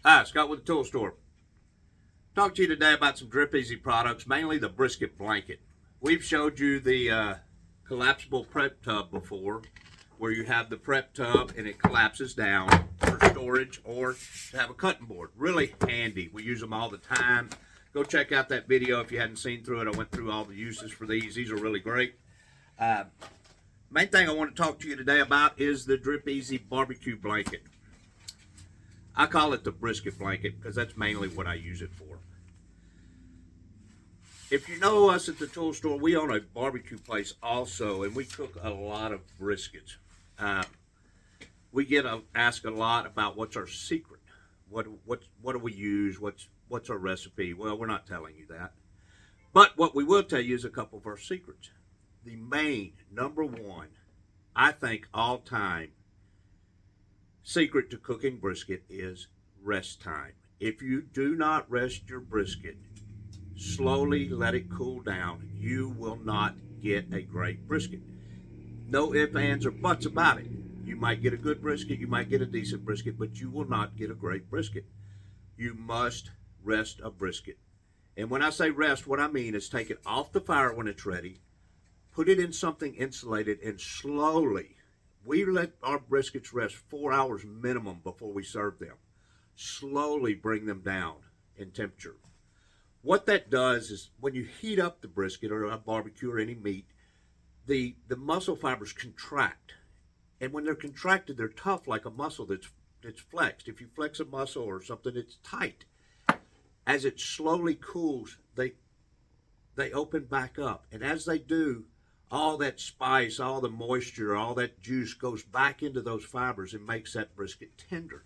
Hi, Scott with the Tool Store. Talk to you today about some Drip Easy products, mainly the Brisket Blanket. We've showed you the collapsible prep tub before, where you have the prep tub and it collapses down for storage or to have a cutting board. Really handy. We use them all the time. Go check out that video if you hadn't seen through it. I went through all the uses for these. These are really great. Main thing I want to talk to you today about is the Drip Easy Barbecue Blanket. I call it the Brisket Blanket because that's mainly what I use it for. If you know us at the Tool Store, we own a barbecue place also, and we cook a lot of briskets. We get asked a lot about what's our secret. What do we use? What's our recipe? Well, we're not telling you that. But what we will tell you is a couple of our secrets. The main, number one, I think all time, secret to cooking brisket is rest time. If you do not rest your brisket, slowly let it cool down, you will not get a great brisket. No ifs, ands, or buts about it. You might get a good brisket, you might get a decent brisket, but you will not get a great brisket. You must rest a brisket. And when I say rest, what I mean is take it off the fire when it's ready, put it in something insulated, and slowly, we let our briskets rest 4 hours minimum before we serve them. Slowly bring them down in temperature. What that does is when you heat up the brisket or a barbecue or any meat, the muscle fibers contract. And when they're contracted, they're tough like a muscle that's flexed. If you flex a muscle or something, it's tight. As it slowly cools, they open back up. And as they do, all that spice, all the moisture, all that juice goes back into those fibers and makes that brisket tender.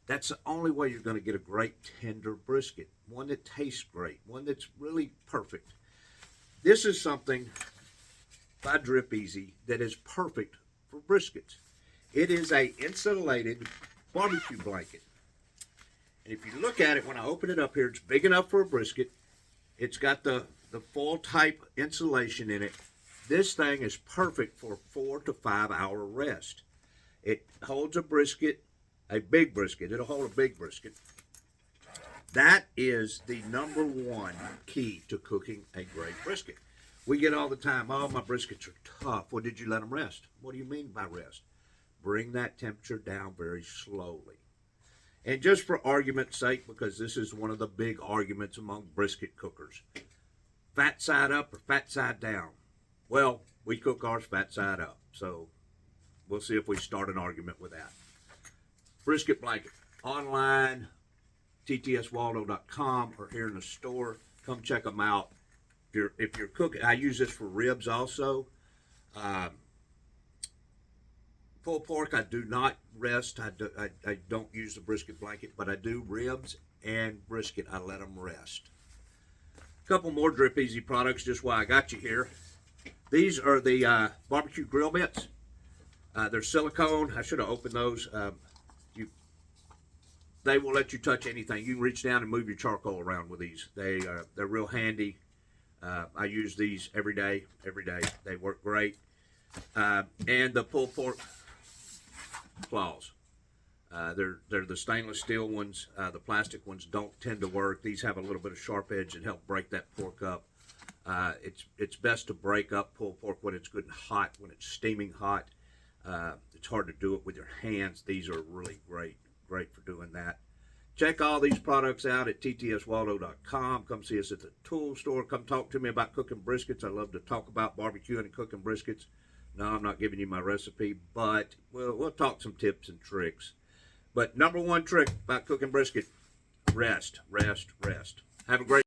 That's the only way you're going to get a great tender brisket, one that tastes great, one that's really perfect. This is something by Drip Easy that is perfect for briskets. It is a insulated barbecue blanket. And if you look at it, when I open it up here, it's big enough for a brisket. It's got the foil type insulation in it. This thing is perfect for 4 to 5 hour rest. It holds a brisket, a big brisket. It'll hold a big brisket. That is the number one key to cooking a great brisket. We get all the time, oh, my briskets are tough. Well, did you let them rest? What do you mean by rest? Bring that temperature down very slowly. And just for argument's sake, because this is one of the big arguments among brisket cookers, fat side up or fat side down? Well, we cook ours fat side up, so we'll see if we start an argument with that. Brisket Blanket, online, ttswaldo.com, or here in the store. Come check them out. If you're cooking, I use this for ribs also. Pulled pork, I do not rest. I don't use the Brisket Blanket, but I do ribs and brisket. I let them rest. A couple more Drip Easy products, just while I got you here. These are the barbecue grill bits. They're silicone. I should have opened those. They will let you touch anything. You can reach down and move your charcoal around with these. They're real handy. I use these every day. They work great. And the pulled pork claws. They're the stainless steel ones. The plastic ones don't tend to work. These have a little bit of sharp edge that help break that pork up. It's best to break up pulled pork when it's good and hot, when it's steaming hot. It's hard to do it with your hands. These are really great for doing that. Check all these products out at ttswaldo.com. Come see us at the Tool Store. Come talk to me about cooking briskets. I love to talk about barbecuing and cooking briskets. No, I'm not giving you my recipe, but we'll talk some tips and tricks. But number one trick about cooking brisket, rest. Have a great